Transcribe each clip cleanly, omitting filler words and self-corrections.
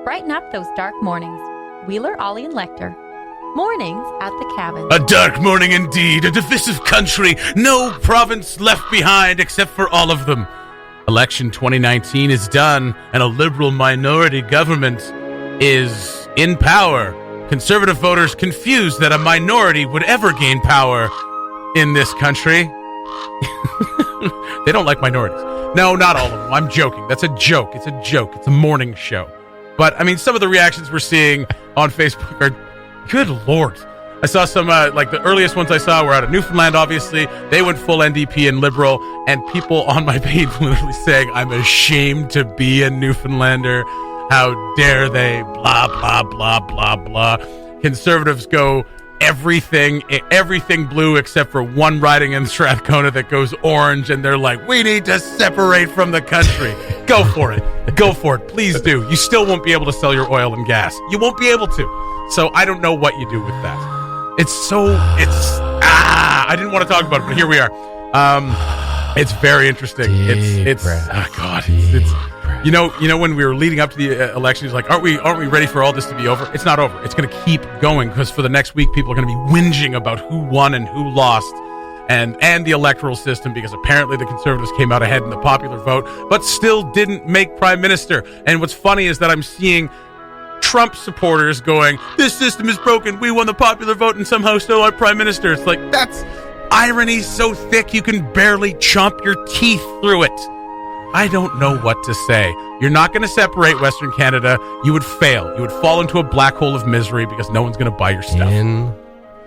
Brighten up those dark mornings. Wheeler, Ollie, and Lekter. Mornings at the cabin. A dark morning indeed, a divisive country, no province left behind except for all of them. Election 2019 is done, and a liberal minority government is in power. Conservative voters confused that a minority would ever gain power in this country. They don't like minorities. No, not all of them. I'm joking. That's a joke. It's a joke. It's a morning show. But, I mean, some of the reactions we're seeing on Facebook are, good Lord. I saw some, the earliest ones I saw were out of Newfoundland, obviously. They went full NDP and Liberal, and people on my page literally saying, I'm ashamed to be a Newfoundlander. How dare they? Blah, blah, blah, blah, blah. Conservatives go everything blue except for one riding in Strathcona that goes orange, and they're like, we need to separate from the country. Go for it. Go for it. Please do. You still won't be able to sell your oil and gas. You won't be able to. So I don't know what you do with that. I didn't want to talk about it, but here we are. It's very interesting. It's you know when we were leading up to the election, he's like, aren't we ready for all this to be over? It's not over. It's going to keep going, because for the next week, people are going to be whinging about who won and who lost, and the electoral system, because apparently the Conservatives came out ahead in the popular vote, but still didn't make prime minister. And what's funny is that I'm seeing Trump supporters going, this system is broken. We won the popular vote and somehow still our prime minister. It's like, that's irony so thick you can barely chomp your teeth through it. I don't know what to say. You're not going to separate Western Canada. You would fail. You would fall into a black hole of misery because no one's going to buy your stuff. In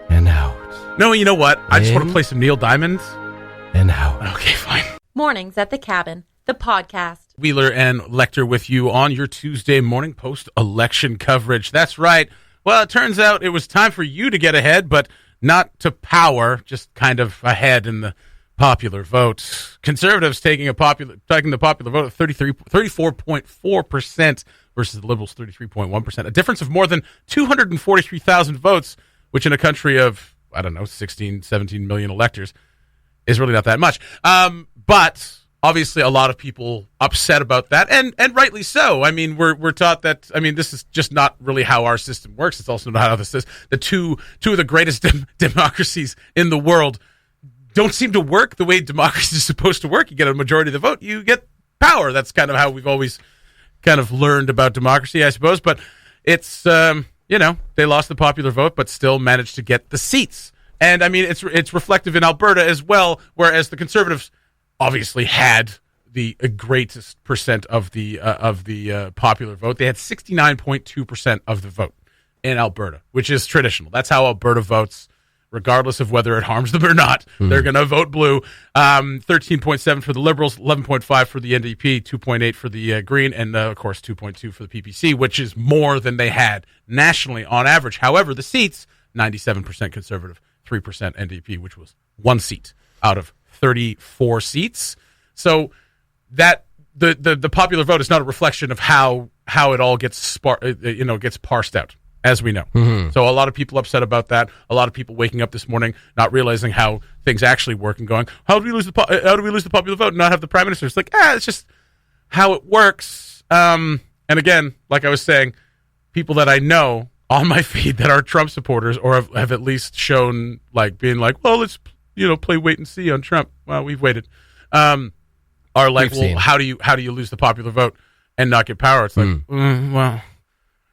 and out. No, you know what? I just want to play some Neil Diamond. And out. Okay, fine. Mornings at the cabin, the podcast. Wheeler and Lekter with you on your Tuesday morning post-election coverage. That's right. Well, it turns out it was time for you to get ahead, but not to power, just kind of ahead in the popular vote. Conservatives taking the popular vote at 34.4% versus the Liberals 33.1%. A difference of more than 243,000 votes, which in a country of, 16, 17 million electors is really not that much. But obviously a lot of people upset about that, and rightly so. I mean, we're taught that, this is just not really how our system works. It's also not how this is. The two of the greatest democracies in the world don't seem to work the way democracy is supposed to work. You get a majority of the vote, you get power. That's kind of how we've always kind of learned about democracy, I suppose. But it's, they lost the popular vote, but still managed to get the seats. And it's reflective in Alberta as well, whereas the Conservatives obviously had the greatest percent of the popular vote. They had 69.2% of the vote in Alberta, which is traditional. That's how Alberta votes, regardless of whether it harms them or not. They're going to vote blue. 13.7 for the Liberals, 11.5 for the NDP, 2.8 for the Green, and, of course, 2.2 for the PPC, which is more than they had nationally on average. However, the seats, 97% Conservative, 3% NDP, which was one seat out of 34 seats. So that the popular vote is not a reflection of how it all gets gets parsed out, as we know. Mm-hmm. So a lot of people upset about that. A lot of people waking up this morning not realizing how things actually work and going, how do we lose the popular vote and not have the prime minister? It's like, it's just how it works. And again, like I was saying, people that I know on my feed that are Trump supporters or have at least shown being like, well, let's play wait and see on Trump. Well, we've waited. Are like, well, how do you lose the popular vote and not get power? It's like, well,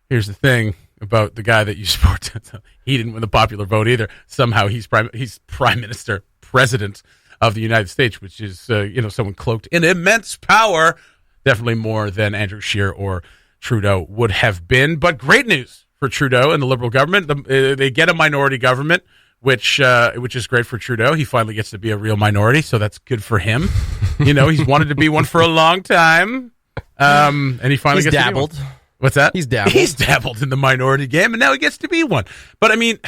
here's the thing about the guy that you support. He didn't win the popular vote either. Somehow he's prime minister, president of the United States, which is someone cloaked in immense power, definitely more than Andrew Scheer or Trudeau would have been. But great news for Trudeau and the Liberal government. They get a minority government, which is great for Trudeau. He finally gets to be a real minority, so that's good for him. He's wanted to be one for a long time, and he finally gets dabbled. To be one. What's that? He's dabbled. He's dabbled in the minority game, and now he gets to be one. But in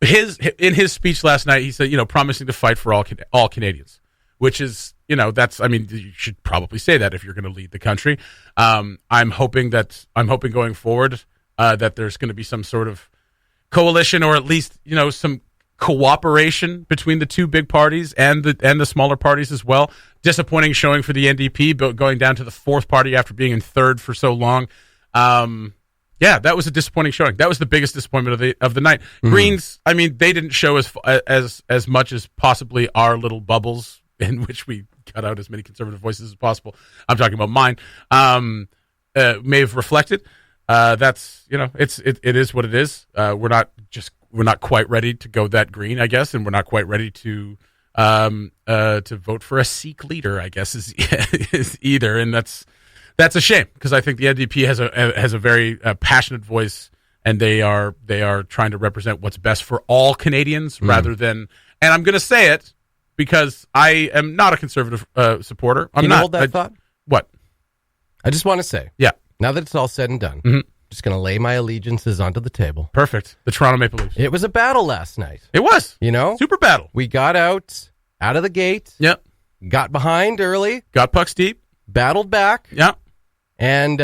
his speech last night, he said, promising to fight for all Canadians, which is, you should probably say that if you're going to lead the country. I'm hoping going forward that there's going to be some sort of coalition, or at least some cooperation between the two big parties and the smaller parties as well. Disappointing showing for the NDP, but going down to the fourth party after being in third for so long. Yeah, that was a disappointing showing. That was the biggest disappointment of the night. Greens, I mean, they didn't show as much as possibly our little bubbles in which we cut out as many conservative voices as possible. I'm talking about mine. May have reflected. That's it is what it is. We're not quite ready to go that green, I guess, and we're not quite ready to vote for a Sikh leader, I guess, is either, and that's a shame because I think the NDP has a very passionate voice, and they are trying to represent what's best for all Canadians rather than. And I'm going to say it because I am not a conservative supporter. Can you hold that thought? What? I just want to say, now that it's all said and done, just going to lay my allegiances onto the table. Perfect. The Toronto Maple Leafs. It was a battle last night. It was. Super battle. We got out of the gate. Yep. Got behind early. Got pucks deep. Battled back. Yeah. And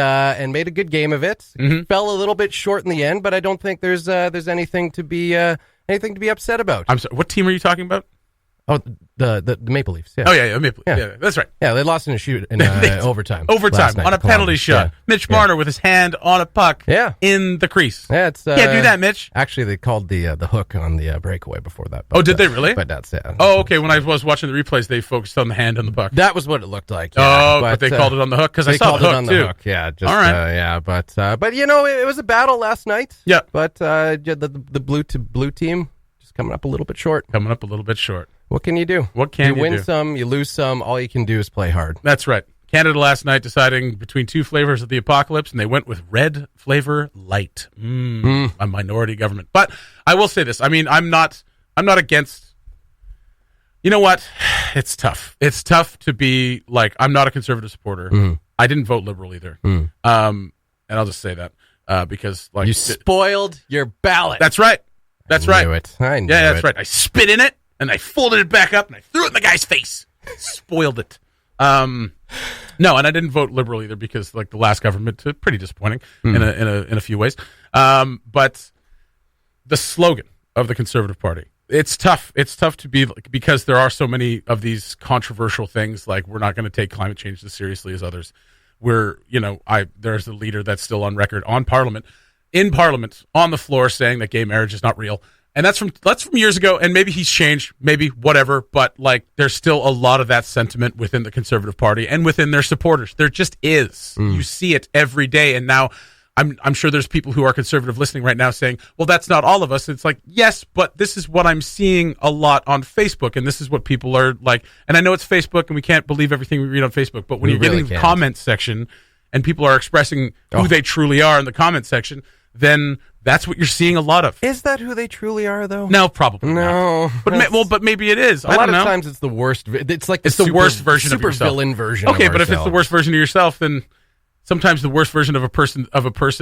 made a good game of it. Fell a little bit short in the end, but I don't think there's anything to be upset about. I'm sorry. What team are you talking about? Oh, the Maple Leafs. Yeah. Oh yeah, Maple Leafs. Yeah, that's right. Yeah, they lost in a shoot in overtime. Overtime on a penalty shot. Yeah. Mitch Marner with his hand on a puck. Yeah. In the crease. Yeah, it's can't do that, Mitch. Actually, they called the hook on the breakaway before that. But, did they really? But that's it. Oh, okay. When I was watching the replays, they focused on the hand on the puck. That was what it looked like. Yeah. But they called it on the hook because I saw the hook too. Yeah. Just, all right. Yeah. But it was a battle last night. Yeah. But the blue team just coming up a little bit short. What can you do? You win some, you lose some. All you can do is play hard. That's right. Canada last night deciding between two flavors of the apocalypse, and they went with red flavor light. A minority government. But I will say this. I mean, I'm not against. You know what? It's tough. It's tough to be like, I'm not a conservative supporter. I didn't vote Liberal either. And I'll just say that because like you spoiled your ballot. That's right. That's right. I knew it. Yeah, that's right. I spit in it. And I folded it back up and I threw it in the guy's face. Spoiled it. No, and I didn't vote Liberal either because, like, the last government, pretty disappointing in a few ways. But the slogan of the Conservative Party, it's tough. It's tough to be because there are so many of these controversial things. Like, we're not going to take climate change as seriously as others. There's a leader that's still on record in Parliament on the floor saying that gay marriage is not real. And that's from years ago, and maybe he's changed, maybe whatever, but like there's still a lot of that sentiment within the Conservative Party and within their supporters. There just is. You see it every day, and now I'm sure there's people who are conservative listening right now saying, well, that's not all of us. It's like, yes, but this is what I'm seeing a lot on Facebook, and this is what people are like. And I know it's Facebook, and we can't believe everything we read on Facebook, but when you get in the comments section and people are expressing who they truly are in the comments section, then that's what you're seeing a lot of. Is that who they truly are, though? No, probably not. But maybe it is. A lot of times it's the worst. It's like the worst version of yourself. Super villain version. Okay, but if it's the worst version of yourself, then sometimes the worst version of a person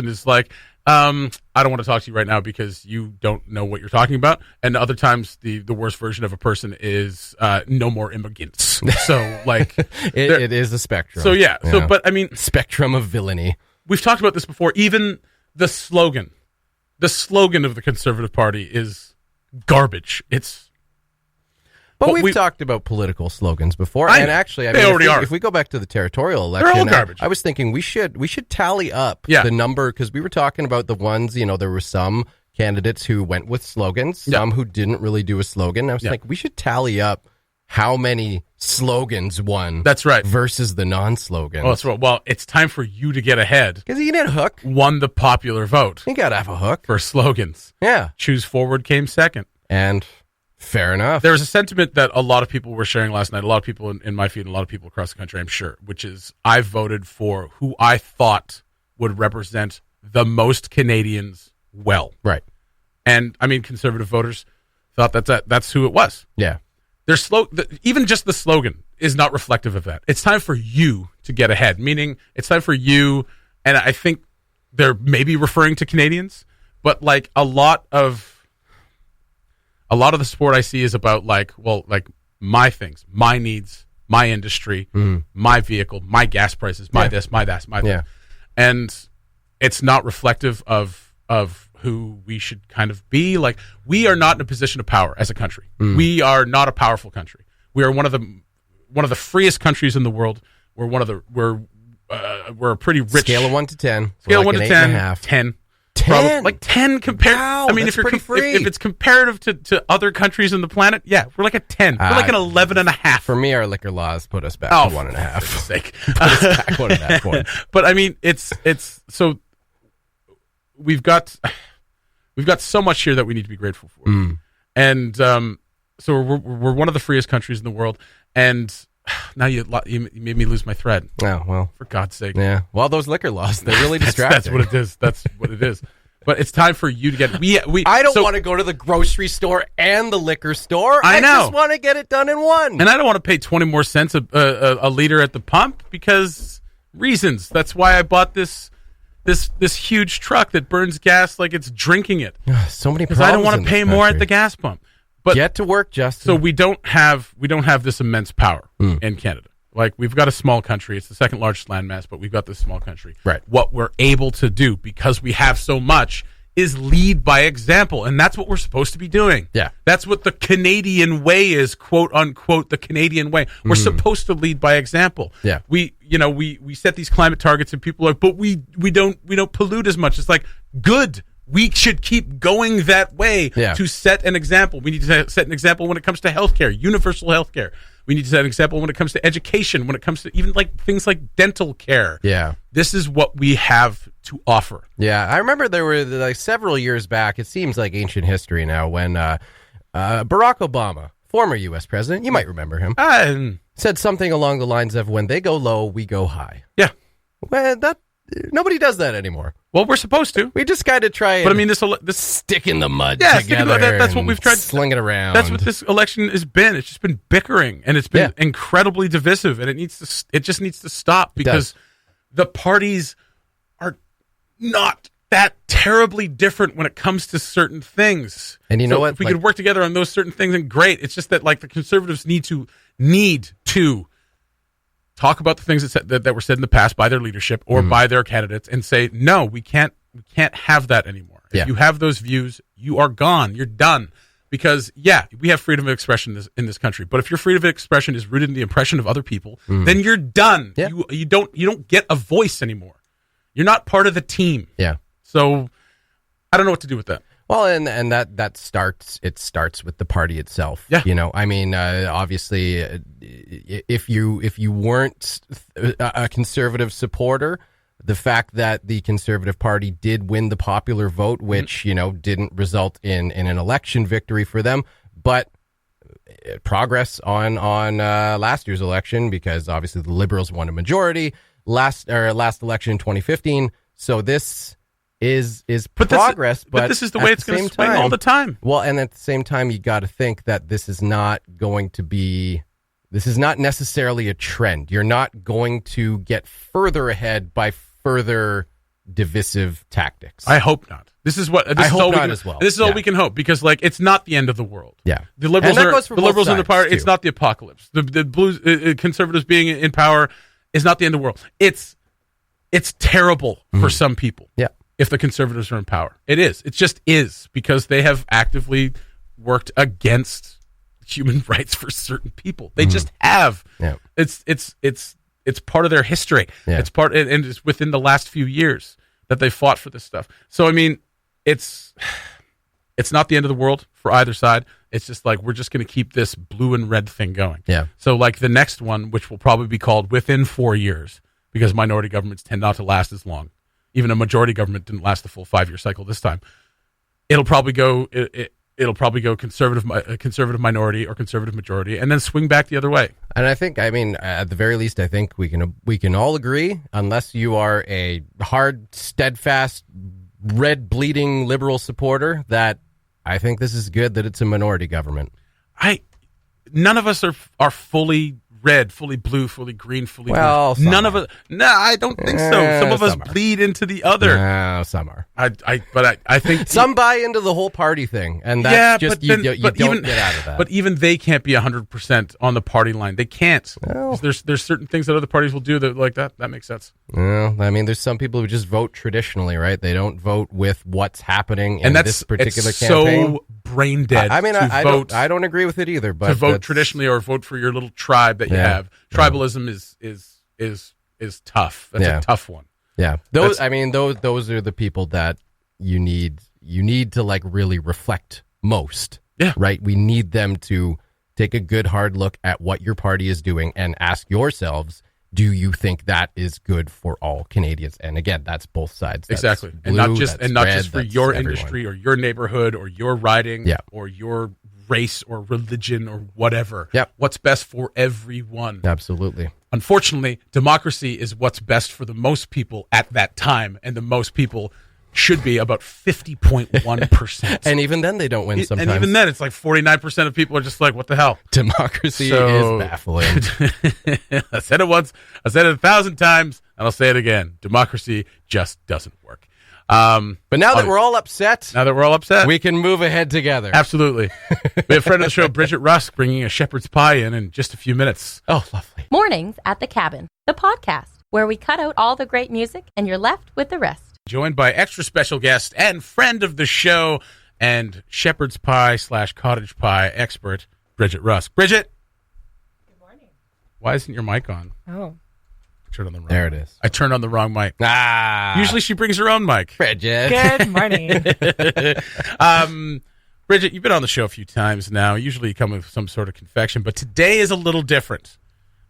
is like, I don't want to talk to you right now because you don't know what you're talking about. And other times the worst version of a person is no more immigrants. So like it is a spectrum. So yeah. So but I mean, spectrum of villainy. We've talked about this before. Even the slogan of the Conservative Party is garbage. But we've talked about political slogans before, and actually, if we go back to the territorial election, they're all garbage. I was thinking we should tally up the number, because we were talking about the ones, there were some candidates who went with slogans, some who didn't really do a slogan. I was like, we should tally up how many slogans won. That's right. Versus the non-slogans. Oh, that's right. Well, it's time for you to get ahead. Because you need a hook. Won the popular vote. You got to have a hook. For slogans. Yeah. Choose Forward came second. And fair enough. There was a sentiment that a lot of people were sharing last night, a lot of people in my feed, and a lot of people across the country, I'm sure, which is I voted for who I thought would represent the most Canadians well. Right. And, I mean, conservative voters thought that's who it was. Yeah. Even just the slogan is not reflective of that. It's time for you to get ahead, meaning it's time for you, and I think they're maybe referring to Canadians, but like a lot of the support I see is about like my things, my needs, my industry, my vehicle, my gas prices, my this, my that, my that. And it's not reflective of who we should kind of be. Like, we are not in a position of power as a country. We are not a powerful country. We are one of the freest countries in the world. We're we're a pretty rich scale of 1 to 10. Scale of like 1 to 10. 10. 10? Like 10 compared. Wow, I mean, that's if it's comparative to other countries on the planet, yeah, we're like a 10. We're like an 11.5. For me, our liquor laws put us back to 1.5. For sake. Put us back 1.5 point. But I mean, it's so we've got so much here that we need to be grateful for, and so we're one of the freest countries in the world, and now you made me lose my thread. Oh, well. For God's sake. Yeah. Well, those liquor laws, they're really distracting. That's what it is. That's what it is. But it's time for you to get... I don't want to go to the grocery store and the liquor store. I know. I just want to get it done in one. And I don't want to pay 20 more cents a liter at the pump because reasons. That's why I bought this huge truck that burns gas like it's drinking it. So many problems. Because I don't want to pay more at the gas pump. But get to work, Justin. So we don't have this immense power in Canada. Like, we've got a small country. It's the second largest landmass, but we've got this small country. Right. What we're able to do, because we have so much, is lead by example. And that's what we're supposed to be doing. Yeah. That's what the Canadian way is, quote unquote, the Canadian way. We're supposed to lead by example. Yeah. We set these climate targets and people are like, but we don't pollute as much. It's like, good. We should keep going that way to set an example. We need to set an example when it comes to healthcare, universal healthcare. We need to set an example when it comes to education, when it comes to even like things like dental care. Yeah. This is what we have to offer. Yeah. I remember there were like several years back, it seems like ancient history now, when Barack Obama, former U.S. president, you might remember him, said something along the lines of, when they go low, we go high. Yeah. Well, nobody does that anymore. Well, we're supposed to. We just kind of try and but I mean, this stick in the mud together. That's what we've tried. Sling it around. That's what this election has been. It's just been bickering, and it's been incredibly divisive, and it just needs to stop because the parties are not that terribly different when it comes to certain things. And you know what? If we could work together on those certain things, then great. It's just that like the Conservatives need to talk about the things that were said in the past by their leadership or by their candidates and say, no, we can't have that anymore. If you have those views, you are gone. You're done. Because, we have freedom of expression in this country. But if your freedom of expression is rooted in the oppression of other people, then you're done. Yeah. You don't get a voice anymore. You're not part of the team. Yeah. So I don't know what to do with that. Well, and that starts with the party itself. Yeah. You know, I mean, obviously, if you weren't a conservative supporter, the fact that the Conservative Party did win the popular vote, which, didn't result in an election victory for them, but progress on last year's election, because obviously the Liberals won a majority last election in 2015. So this is progress, but this is the way it's going to swing all the time. Well, and at the same time, you got to think that this is not necessarily a trend. You're not going to get further ahead by further divisive tactics. I hope not. This is all we can hope, because like it's not the end of the world. Yeah, the liberals in the power. It's not the apocalypse. The blues conservatives being in power is not the end of the world. It's terrible for some people. Yeah. If the Conservatives are in power. It is. It just is, because they have actively worked against human rights for certain people. They just have. Yeah. It's part of their history. Yeah. It's part, and it's within the last few years that they fought for this stuff. So I mean, it's not the end of the world for either side. It's just like we're just going to keep this blue and red thing going. Yeah. So like the next one, which will probably be called within 4 years, because minority governments tend not to last as long. Even a majority government didn't last the full 5-year cycle this time. It'll probably go conservative minority or conservative majority, and then swing back the other way. And I think, at the very least, I think we can all agree, unless you are a hard, steadfast, red bleeding liberal supporter, that I think this is good that it's a minority government. None of us are fully red, fully blue, fully green, fully blue. None of us. No, I don't think so. Some of us bleed into the other. No, some are. But I think some buy into the whole party thing, and that's you don't get out of that. But even they can't be 100% on the party line. They can't. No. There's certain things that other parties will do that like that. That makes sense. Well, I mean, there's some people who just vote traditionally, right? They don't vote with what's happening in this particular campaign. So brain dead. I don't agree with it either. But to vote traditionally or vote for your little tribe that you have. Tribalism is is tough. That's a tough one. Yeah. Those are the people that you need to like really reflect most. Yeah. Right? We need them to take a good hard look at what your party is doing and ask yourselves, do you think that is good for all Canadians? And again, that's both sides. That's exactly. Blue, and not just red, for your everyone. industry or your neighborhood or your riding or your race or religion or whatever. Yep. What's best for everyone. Absolutely. Unfortunately, democracy is what's best for the most people at that time, and the most people should be about 50.1%. And even then they don't win sometimes. And even then it's like 49% of people are just like, what the hell? Democracy is baffling. I said it once, I said it 1,000 times, and I'll say it again. Democracy just doesn't work. But now that we're all upset, we can move ahead together. Absolutely. We have a friend of the show, Bridget Rusk, bringing a shepherd's pie in just a few minutes. Oh, lovely. Mornings at the Cabin, the podcast, where we cut out all the great music and you're left with the rest. Joined by extra special guest and friend of the show and shepherd's pie / cottage pie expert, Bridget Rusk. Bridget. Good morning. Why isn't your mic on? Oh. Turn on the wrong There mic. it is. I turned on the wrong mic. Usually she brings her own mic. Bridget. Good morning. Bridget, you've been on the show a few times now. Usually you come with some sort of confection, but today is a little different.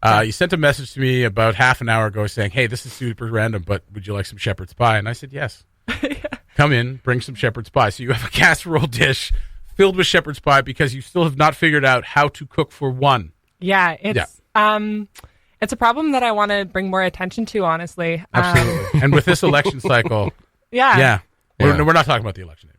You sent a message to me about half an hour ago saying, hey, this is super random, but would you like some shepherd's pie? And I said, yes. Yeah. Come in, bring some shepherd's pie. So you have a casserole dish filled with shepherd's pie because you still have not figured out how to cook for one. Yeah, it's a problem that I want to bring more attention to, honestly. Absolutely. And with this election cycle, yeah. We're not talking about the election anymore.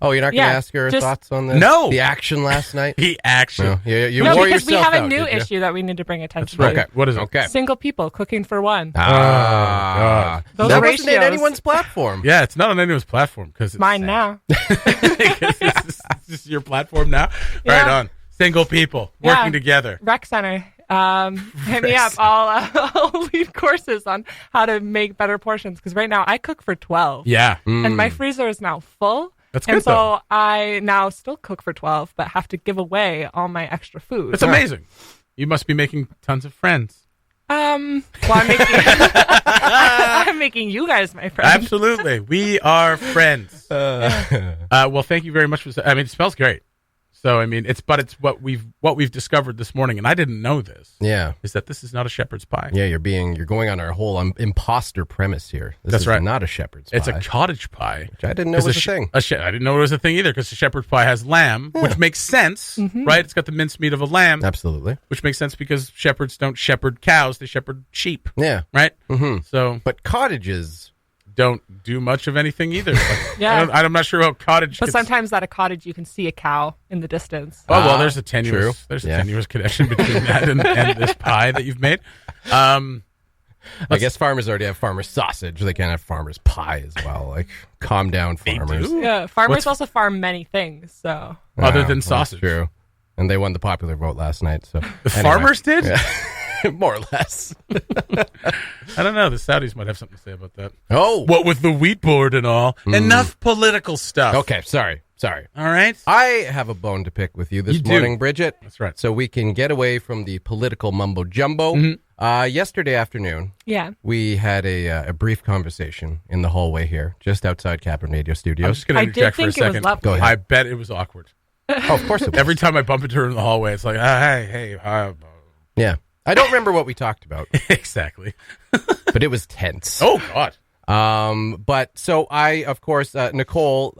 Oh, you're not going to ask her thoughts on this? No. The action last night? The action. No, you No, wore because we yourself have a out, new did you? issue that we need to bring attention Right. to. Okay. What is it? Okay. Single people cooking for one. God. Those That are wasn't ratios. in anyone's platform. Yeah, it's not on anyone's platform because Mine now. This is your platform now. Yeah. Right on. Single people working together. Rec Center. Hit me up. I'll lead courses on how to make better portions because right now I cook for 12. Yeah. And my freezer is now full. That's and good, so though. I now still cook for 12, but have to give away all my extra food. That's amazing. You must be making tons of friends. Well, I'm making, I'm making you guys my friends. Absolutely. We are friends. Well, thank you very much for it smells great. So, it's what we've discovered this morning, and I didn't know this. Yeah. Is that this is not a shepherd's pie. Yeah, you're going on our whole imposter premise here. That's is right. Not a shepherd's pie. It's a cottage pie. Which I didn't know was a thing. I didn't know it was a thing either because the shepherd's pie has lamb, which makes sense, right? It's got the mincemeat of a lamb. Absolutely. Which makes sense because shepherds don't shepherd cows, they shepherd sheep. Yeah. Right? Mm-hmm. So, but cottages don't do much of anything either. Yeah. I'm not sure how cottage But sometimes at a cottage you can see a cow in the distance. Oh, well, there's a tenuous connection between that and this pie that you've made. I guess farmers already have farmer sausage. They can't have farmer's pie as well. Like, calm down, farmers. Yeah, farmers also farm many things. So other than sausage. True. And they won the popular vote last night. So the farmers did? Yeah. More or less. I don't know. The Saudis might have something to say about that. Oh. What with the wheat board and all. Enough political stuff. Okay, sorry. All right. I have a bone to pick with you this morning, Bridget. That's right. So we can get away from the political mumbo-jumbo. Yesterday afternoon, we had a brief conversation in the hallway here, just outside Captain Radio Studios. I'm just going to interject for a second. Go ahead. I bet it was awkward. Oh, of course it was. Every time I bump into her in the hallway, it's like, hey. Yeah. I don't remember what we talked about. Exactly. But it was tense. Oh, God. But so I, of course, Nicole,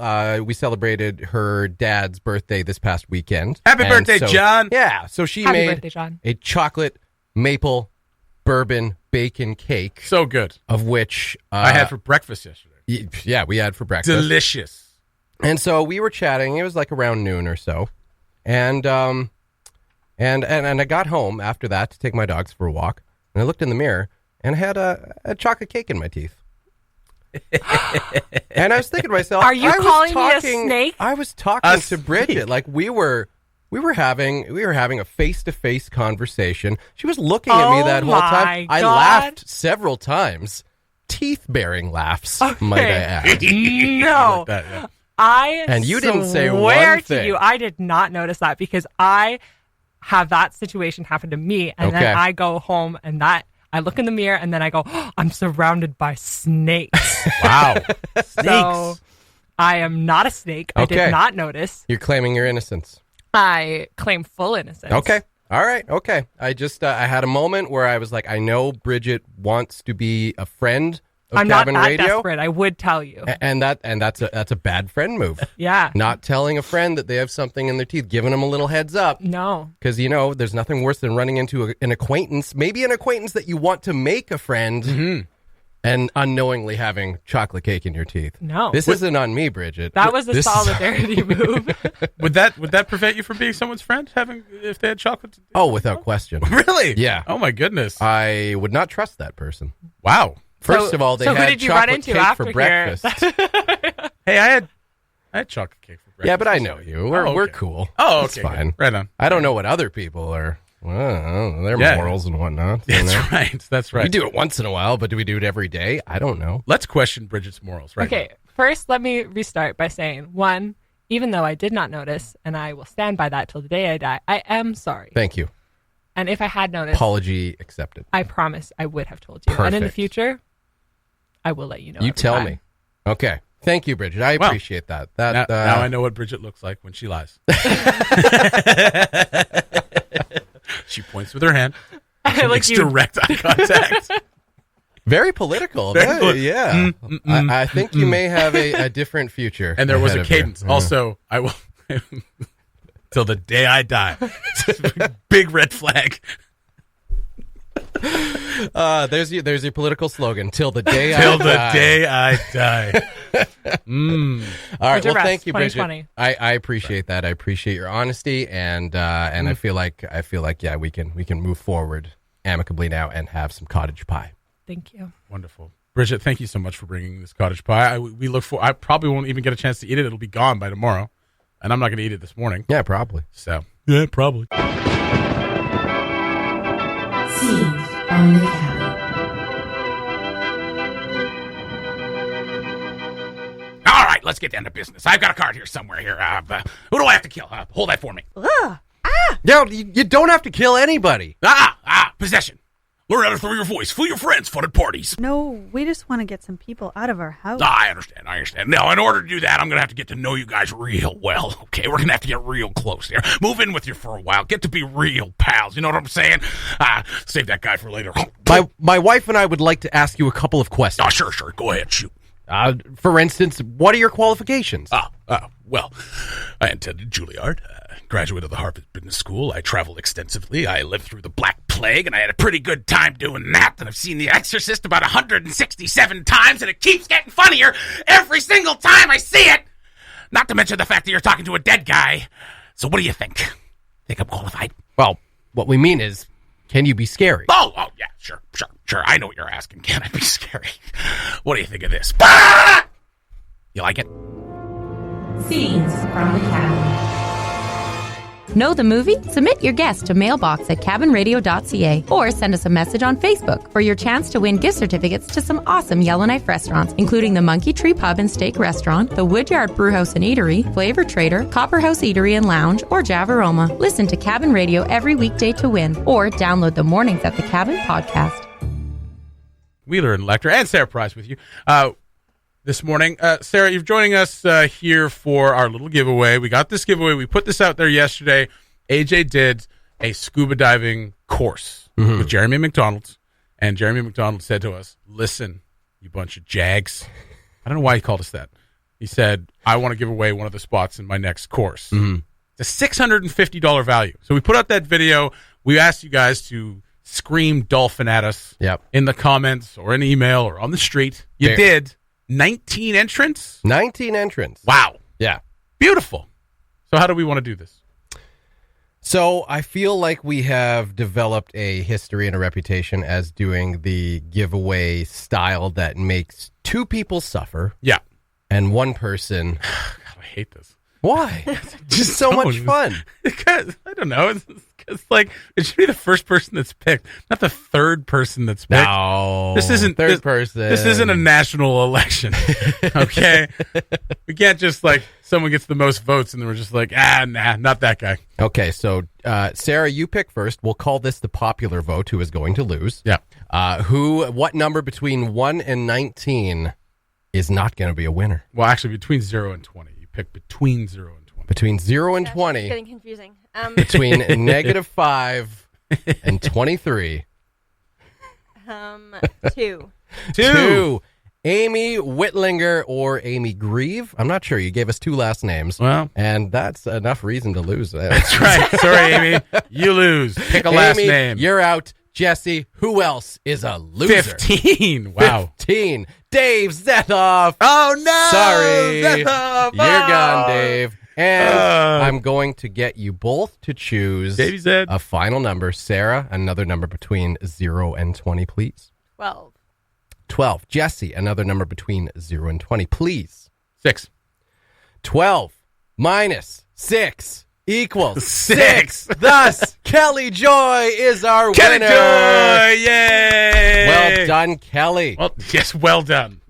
we celebrated her dad's birthday this past weekend. Happy birthday, John. Yeah. So she made a chocolate maple bourbon bacon cake. So good. Of which I had for breakfast yesterday. Yeah, we had for breakfast. Delicious. And so we were chatting. It was like around noon or so. And I got home after that to take my dogs for a walk. And I looked in the mirror and I had a chocolate cake in my teeth. And I was thinking to myself, are you calling me a snake? I was talking to Bridget like we were having a face-to-face conversation. She was looking at me that whole time. I laughed several times. Teeth-bearing laughs, might I add. No. Like that, yeah. And you didn't say one swear thing. to you, I did not notice that because I have that situation happen to me, and then I go home and that I look in the mirror and then I go, oh, I'm surrounded by snakes. Wow. Snakes. So I am not a snake. I did not notice. You're claiming your innocence. I claim full innocence. Okay. All right. Okay. I just, I had a moment where I was like, I know Bridget wants to be a friend of I'm Cabin not that Radio. desperate. I would tell you. And that's a bad friend move. Yeah. Not telling a friend that they have something in their teeth, giving them a little heads up. No. Because, there's nothing worse than running into an acquaintance, maybe an acquaintance that you want to make a friend, and unknowingly having chocolate cake in your teeth. No. This isn't on me, Bridget. That was a solidarity move. Would that prevent you from being someone's friend, if they had chocolate? Oh, without question. Really? Yeah. Oh, my goodness. I would not trust that person. Wow. First of all, they had chocolate cake for breakfast. Hey, I had chocolate cake for breakfast. Yeah, but I know you. We're cool. Oh, okay. It's fine. Good. Right on. I don't know what other people are. Well, their morals and whatnot. That's right. That's right. We do it once in a while, but do we do it every day? I don't know. Let's question Bridget's morals right now. First, let me restart by saying, one, even though I did not notice, and I will stand by that till the day I die, I am sorry. Thank you. And if I had noticed... Apology accepted. I promise I would have told you. Perfect. And in the future, I will let you know. You tell me. Okay. Thank you, Bridget. I appreciate that. Now I know what Bridget looks like when she lies. She points with her hand. She makes direct eye contact. Very political. Yeah. I think you may have a different future. And there was a cadence. Also, I will... till the day I die. Big red flag. There's your political slogan. Till the day I die. All right. Well, thank you, Bridget. I appreciate that. I appreciate your honesty, and I feel like we can move forward amicably now and have some cottage pie. Thank you. Wonderful, Bridget. Thank you so much for bringing this cottage pie. I probably won't even get a chance to eat it. It'll be gone by tomorrow, and I'm not going to eat it this morning. Yeah, probably. So yeah, probably. Scenes from the cabin. All right, let's get down to business. I've got a card here somewhere here. Who do I have to kill? Hold that for me. No, you don't have to kill anybody. Possession. Learn how to throw your voice. Fool your friends. Fun at parties. No, we just want to get some people out of our house. I understand. Now, in order to do that, I'm going to have to get to know you guys real well. Okay, we're going to have to get real close here. Move in with you for a while. Get to be real pals. You know what I'm saying? Save that guy for later. My wife and I would like to ask you a couple of questions. Sure. Go ahead. Shoot. For instance, what are your qualifications? Well, I attended Juilliard, graduate of the Harvard Business School. I traveled extensively. I lived through the Black Plague, and I had a pretty good time doing that. And I've seen The Exorcist about 167 times, and it keeps getting funnier every single time I see it. Not to mention the fact that you're talking to a dead guy. So what do you think? Think I'm qualified? Well, what we mean is, can you be scary? Oh, yeah, sure. I know what you're asking. Can I be scary? What do you think of this? You like it? Scenes from the cabin. Know the movie? Submit your guest to mailbox@cabinradio.ca or send us a message on Facebook for your chance to win gift certificates to some awesome Yellowknife restaurants, including the Monkey Tree Pub and Steak Restaurant, the Woodyard Brewhouse and Eatery, Flavor Trader, Copperhouse Eatery and Lounge, or Javaroma. Listen to Cabin Radio every weekday to win, or download the Mornings at the Cabin podcast. Wheeler and Lekter and Sarah Price with you this morning. Sarah, you're joining us here for our little giveaway. We got this giveaway. We put this out there yesterday. AJ did a scuba diving course with Jeremy MacDonald, and Jeremy MacDonald said to us, listen, you bunch of jags. I don't know why he called us that. He said, I want to give away one of the spots in my next course. It's a $650 value. So we put out that video. We asked you guys to scream dolphin at us in the comments or in email or on the street. You did. 19 entrants? 19 entrants. Wow. Yeah. Beautiful. So how do we want to do this? So I feel like we have developed a history and a reputation as doing the giveaway style that makes two people suffer. Yeah. And one person... God, I hate this. Why? It's just so much fun. Because, I don't know. It's like, it should be the first person that's picked, not the third person that's picked. No. This isn't third person. This isn't a national election. Okay? We can't just like, someone gets the most votes and then we're just like, nah, not that guy. Okay, so Sarah, you pick first. We'll call this the popular vote, who is going to lose. Yeah. What number between 1 and 19 is not going to be a winner? Well, actually, between 0 and 20. You pick between 0 and 20. Between 0 and 20. It's getting confusing. Between -5 and 23. 2. 2. Amy Whitlinger or Amy Grieve. I'm not sure. You gave us 2 last names. Well, and that's enough reason to lose. That's right. Sorry, Amy. You lose. Pick a last Amy, name. You're out. Jesse, who else is a loser? 15. Wow. 15. Dave Zetoff. Oh, no. Sorry. Zetoff. You're gone, Dave. And I'm going to get you both to choose Davey Zed. a final number. Sarah, another number between 0 and 20, please. 12. 12. Jesse, another number between 0 and 20, please. 6. 12 minus 6 equals 6. Thus, Kelly Joy is our Kelly winner. Joy. Yay. Well done, Kelly. Well, yes, well done.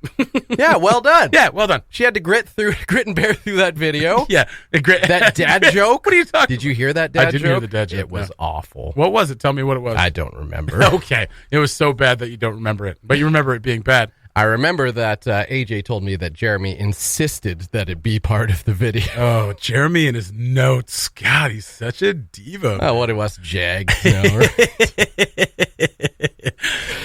Yeah, well done. Yeah, well done. She had to grit and bear through that video. Yeah. That dad joke. What are you talking Did you hear that dad joke? I didn't hear the dad joke. It was awful. What was it? Tell me what it was. I don't remember. Okay. It was so bad that you don't remember it. But you remember it being bad. I remember that AJ told me that Jeremy insisted that it be part of the video. Oh, Jeremy and his notes. God, he's such a diva. Oh, what it was, Jag. No.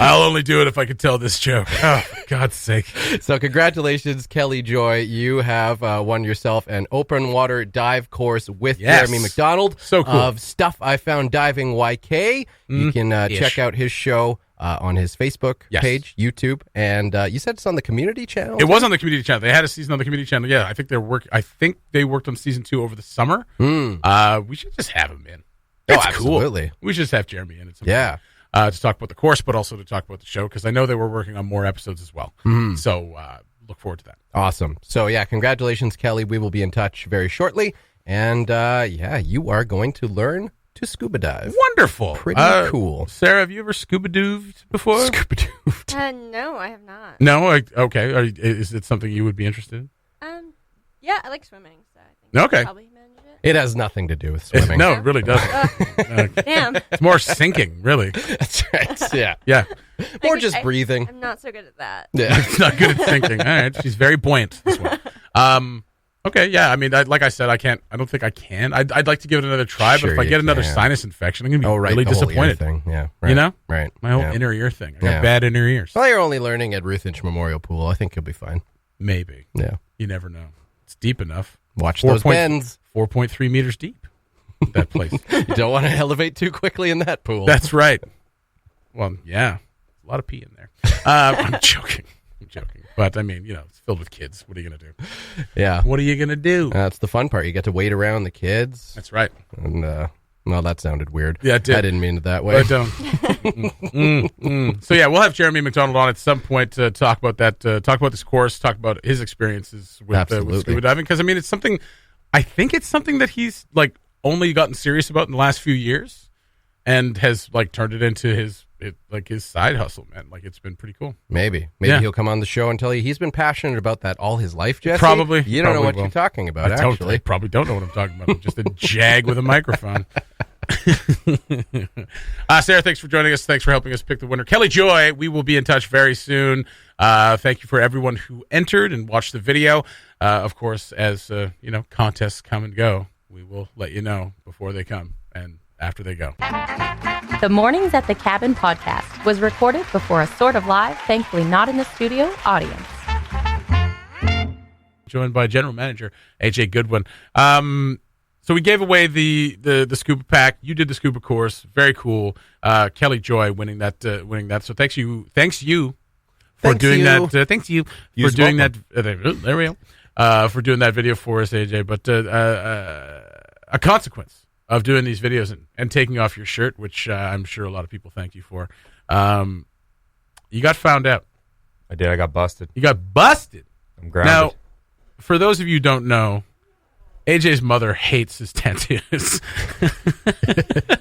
I'll only do it if I can tell this joke. Oh, for God's sake. So congratulations, Kelly Joy. You have won yourself an open water dive course with Jeremy MacDonald so cool. of Stuff I Found Diving YK. You can check out his show on his Facebook page, YouTube, and you said it's on the community channel? It was on the community channel. They had a season on the community channel. Yeah, I think they worked on season 2 over the summer. We should just have him in. It's absolutely. Cool. We should just have Jeremy in. Yeah. To talk about the course, but also to talk about the show, because I know they were working on more episodes as well. So look forward to that. Awesome. So, yeah, congratulations, Kelly. We will be in touch very shortly. And, you are going to learn to scuba dive. Wonderful. Pretty cool. Sarah, have you ever scuba duved before? Scuba duved? No, I have not. No? Okay. Is it something you would be interested in? Yeah, I like swimming, so I think okay. I'll probably manage it. It has nothing to do with swimming. No, it really doesn't. Damn. It's more sinking, really. That's right. Yeah. Yeah. Or just breathing. I'm not so good at that. Yeah. It's not good at sinking. All right. She's very buoyant, this one. Okay, yeah. I mean, like I said, I don't think I can. I'd like to give it another try, Sure but if I get another can. sinus infection, I'm going to be really the whole disappointed. ear thing. Yeah. Right. You know? Right. My whole Yeah. inner ear thing. I got bad inner ears. Well, you're only learning at Ruth Inch Memorial Pool. I think you'll be fine. Maybe. Yeah. You never know. It's deep enough. Watch those bends. 4.3 meters deep, that place. You don't want to elevate too quickly in that pool. That's right. Well, yeah. A lot of pee in there. I'm joking. But, I mean, it's filled with kids. What are you going to do? Yeah. What are you going to do? That's the fun part. You get to wait around the kids. That's right. And, well, that sounded weird. Yeah, it did. I didn't mean it that way. I don't. So, yeah, we'll have Jeremy MacDonald on at some point to talk about that, talk about this course, talk about his experiences with scuba diving. Because, I mean, I think it's something that he's, only gotten serious about in the last few years and has, turned it into his side hustle, man. It's been pretty cool. Maybe he'll come on the show and tell you he's been passionate about that all his life, Jesse. Probably. You don't know what you're talking about, actually. I probably don't know what I'm talking about. I'm just a jag with a microphone. Sarah, thanks for joining us. Thanks for helping us pick the winner. Kelly Joy, we will be in touch very soon. Thank you for everyone who entered and watched the video. Of course, as contests come and go, we will let you know before they come and after they go. The Mornings at the Cabin podcast was recorded before a sort of live, thankfully not in the studio, audience. Joined by General Manager AJ Goodwin. So we gave away the scuba pack. You did the scuba course. Very cool. Kelly Joy winning that. So thanks you for doing that. Thanks you for doing that. There we go. For doing that video for us, AJ. But a consequence of doing these videos and taking off your shirt, which I'm sure a lot of people thank you for. You got found out. I did. I got busted. You got busted. I'm grounded. Now, for those of you who don't know, AJ's mother hates his tattoos.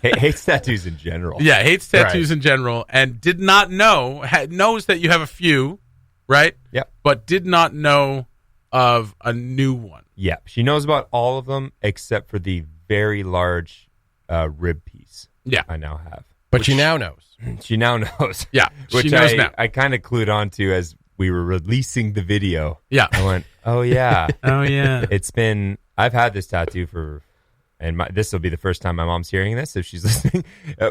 Hates tattoos in general. Yeah, hates tattoos in general, and did not know, knows that you have a few, right? Yep. But did not know of a new one. Yeah, she knows about all of them except for the very large rib piece. Yeah. I now have. But she now knows. She now knows. Yeah, which she knows now. I kind of clued on to as we were releasing the video. Yeah. I went, oh, yeah. Oh, yeah. I've had this tattoo for, and this will be the first time my mom's hearing this, if she's listening,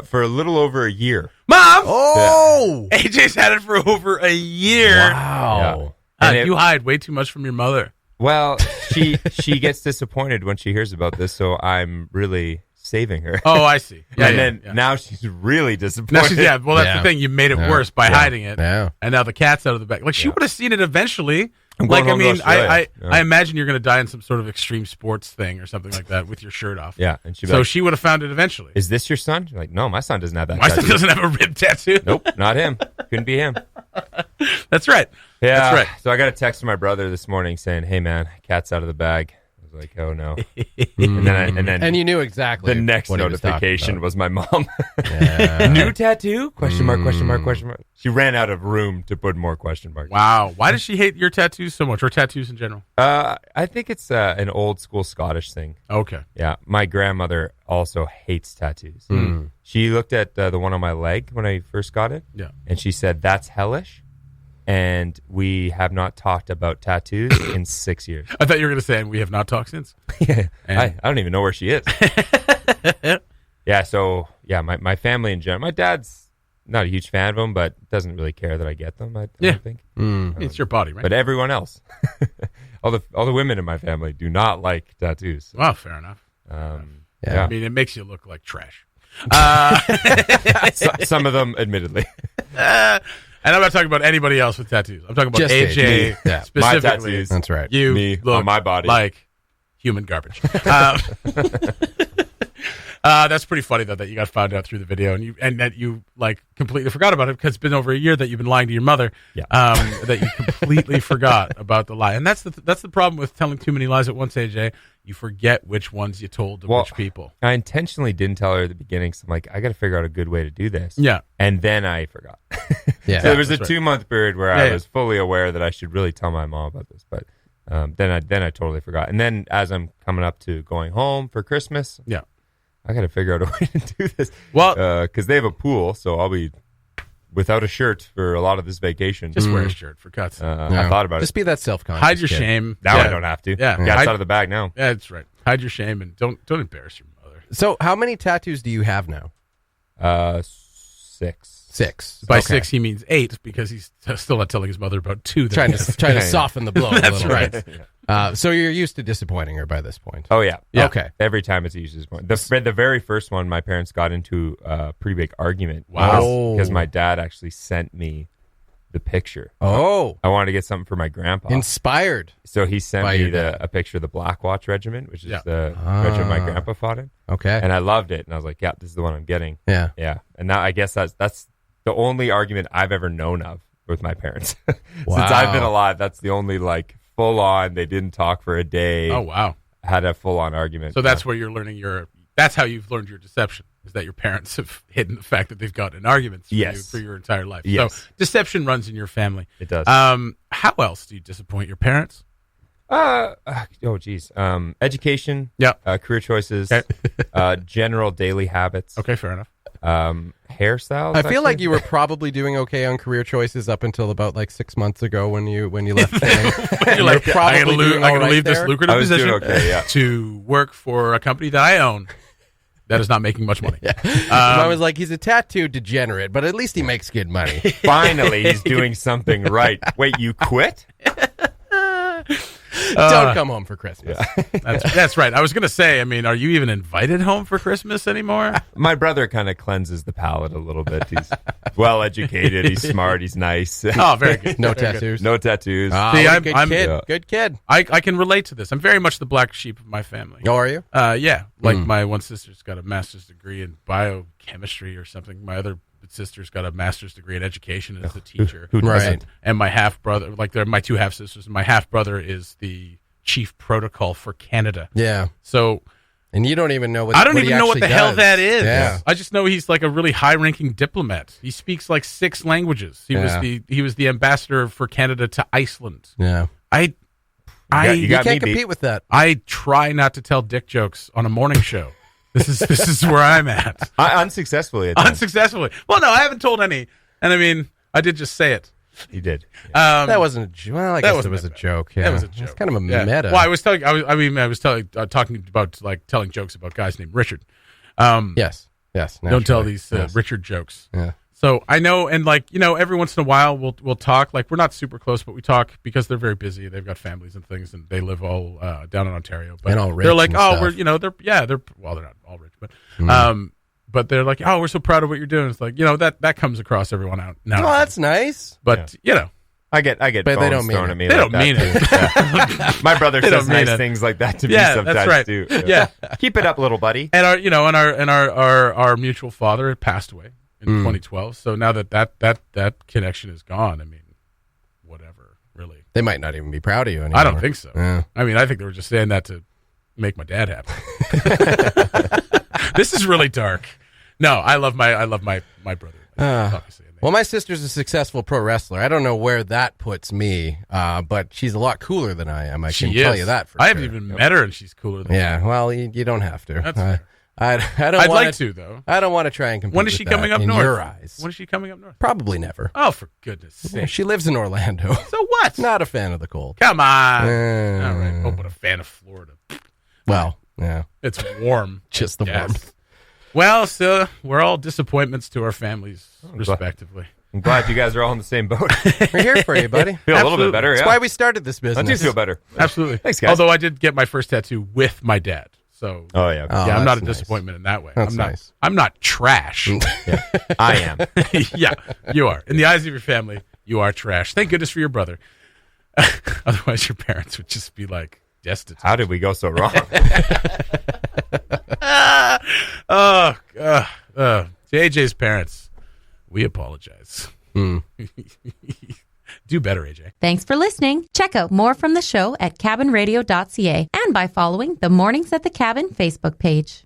for a little over a year. Mom! Oh! Yeah. AJ's had it for over a year. Wow. Yeah. You hide way too much from your mother. Well, she gets disappointed when she hears about this, so I'm really saving her. Oh, I see. Yeah, Now she's really disappointed. Now that's the thing. You made it worse by hiding it. Yeah. And now the cat's out of the bag. Like, she would have seen it eventually. I'm going home to Australia. I imagine you're going to die in some sort of extreme sports thing or something like that with your shirt off. Yeah. And she would have found it eventually. Is this your son? You're like, no, my son doesn't have that My tattoo. son doesn't have a rib tattoo. Nope, not him. Couldn't be him. That's right. Yeah. That's right. So I got a text from my brother this morning saying, hey, man, cat's out of the bag. I was like, oh, no. and you knew exactly. The next what notification was my mom. Yeah. New tattoo? Question mark, question mark, question mark. She ran out of room to put more question marks. Wow. Why does she hate your tattoos so much, or tattoos in general? I think it's an old school Scottish thing. Okay. Yeah. My grandmother also hates tattoos. She looked at the one on my leg when I first got it. Yeah. And she said, that's hellish. And we have not talked about tattoos in 6 years. I thought you were going to say, and we have not talked since. Yeah. I don't even know where she is. Yeah. So, yeah, my family in general. My dad's not a huge fan of them, but doesn't really care that I get them, I don't think. It's your body, right? But everyone else, all the women in my family do not like tattoos. Well, fair enough. Yeah. I mean, it makes you look like trash. Some of them, admittedly. And I'm not talking about anybody else with tattoos. I'm talking about Just AJ yeah. specifically. My tattoos. That's right. You Me look on my body like human garbage. That's pretty funny though that you got found out through the video and that you like completely forgot about it because it's been over a year that you've been lying to your mother. Yeah. That you completely forgot about the lie, and that's the problem with telling too many lies at once, AJ. You forget which ones you told to which people. I intentionally didn't tell her at the beginning, so I'm like, I got to figure out a good way to do this. Yeah. And then I forgot. Yeah. So there was a That's right. 2-month period where I was fully aware that I should really tell my mom about this, but then I totally forgot. And then as I'm coming up to going home for Christmas, Yeah. I got to figure out a way to do this. Well, because they have a pool, so I'll be without a shirt for a lot of this vacation. just wear a shirt for cuts. I thought about Just it. be that self-conscious. Hide your kid. shame. Now Yeah. I don't have to. Yeah. Cat's out of the bag now. Yeah, that's right. Hide your shame and don't embarrass your mother. So, how many tattoos do you have now? 6. 6. By Okay. 6, he means 8 because he's still not telling his mother about 2. that Trying he has. to soften the blow. That's a little right. bit. So you're used to disappointing her by this point. Oh yeah. Yeah. Okay. Every time it's used as one. The very first one, my parents got into a pretty big argument. Wow. Because my dad actually sent me the picture. Oh, I wanted to get something for my grandpa. inspired. So he sent by me your dad. a picture of the Black Watch Regiment, which is Yeah. the regiment my grandpa fought in. Okay. And I loved it. And I was like, yeah, this is the one I'm getting. Yeah. Yeah. And now I guess that's the only argument I've ever known of with my parents. Since I've been alive, that's the only like full on, they didn't talk for a day. Oh, wow. Had a full on argument. So that's where you're learning that's how you've learned your deception, is that your parents have hidden the fact that they've gotten in arguments for your entire life. Yes. So deception runs in your family. It does. How else do you disappoint your parents? Geez. Education. Yeah. Career choices. Okay. General daily habits. Okay, fair enough. Hairstyles. I feel like you were probably doing okay on career choices up until about like 6 months ago when you left. You're like, I'm going to leave this lucrative I was position doing okay, yeah. to work for a company that I own that is not making much money. I was like, he's a tattoo degenerate, but at least he makes good money. Finally, he's doing something right. Wait, you quit? Don't come home for Christmas. That's right. I was going to say, I mean, are you even invited home for Christmas anymore? My brother kind of cleanses the palate a little bit. He's well educated. He's smart. He's nice. Oh, very good. No Very good. tattoos. No tattoos. See, what a I'm- good I'm- kid. Yeah. Good kid. I can relate to this. I'm very much the black sheep of my family. Oh, are you? Yeah. Like my one sister's got a master's degree in biochemistry or something. My other sister's got a master's degree in education and is a teacher. Who Right. doesn't? And my half brother, like they're my two half sisters, and my half brother is the chief protocol for Canada. Yeah. So And you don't even know what I don't what even he know what the actually hell does. that is. Yeah. I just know he's like a really high ranking diplomat. He speaks like 6 languages. He was the ambassador for Canada to Iceland. Yeah. I you You got can't me beat. compete with that. I try not to tell dick jokes on a morning show This is where I'm at. Unsuccessfully. Unsuccessfully. Well, no, I haven't told any. And I mean, I did just say it. You did. That wasn't a joke. Well, I guess it was a joke. Yeah. That was a joke. It's kind of a meta. Well, I was talking about like telling jokes about guys named Richard. Yes. Don't tell these Richard jokes. Yeah. So I know, and like, you know, every once in a while we'll talk. Like, we're not super close, but we talk because they're very busy. They've got families and things, and they live all down in Ontario. But and all rich they're like, and oh, stuff. we're, you know, they're well, they're not all rich, but they're like, oh, we're so proud of what you're doing. It's like, you know, that comes across everyone out now. Oh, that's nice. But you know, I get but they don't mean thrown it. at me. They like don't mean that, it. too. My brother They says don't mean nice it. things like that to me Yeah, sometimes that's right. too. Yeah. Keep it up, little buddy. And our mutual father had passed away in 2012. So now that connection is gone, I mean, whatever, really. They might not even be proud of you anymore. I don't think so. Yeah. I mean, I think they were just saying that to make my dad happy. This is really dark. No, I love my brother. Obviously. Well, my sister's a successful pro wrestler. I don't know where that puts me, but she's a lot cooler than I am. I can tell you that for I sure. haven't even met her, and she's cooler than me. Yeah, well, you don't have to. That's fair. I don't I'd wanna, like to, though. I don't want to try and compete When is she with coming that up in north? your eyes. When is she coming up north? Probably never. Oh, for goodness sake. She lives in Orlando. So what? Not a fan of the cold. Come on. All right. Oh, but a fan of Florida. Well, yeah. It's warm. Just the warmth. Well, so we're all disappointments to our families, respectively. I'm glad you guys are all in the same boat. We're here for you, buddy. Feel a little bit better. That's Yeah. why we started this business. I do feel better. Absolutely. Thanks, guys. Although I did get my first tattoo with my dad. So Oh yeah. Oh, yeah, I'm not a that's nice. disappointment in that way. That's I'm not, nice. I'm not trash. I am. Yeah, you are. In the eyes of your family, you are trash. Thank goodness for your brother. Otherwise, your parents would just be like destitute. How did we go so wrong? AJ's parents, we apologize. Do better, AJ. Thanks for listening. Check out more from the show at cabinradio.ca and by following the Mornings at the Cabin Facebook page.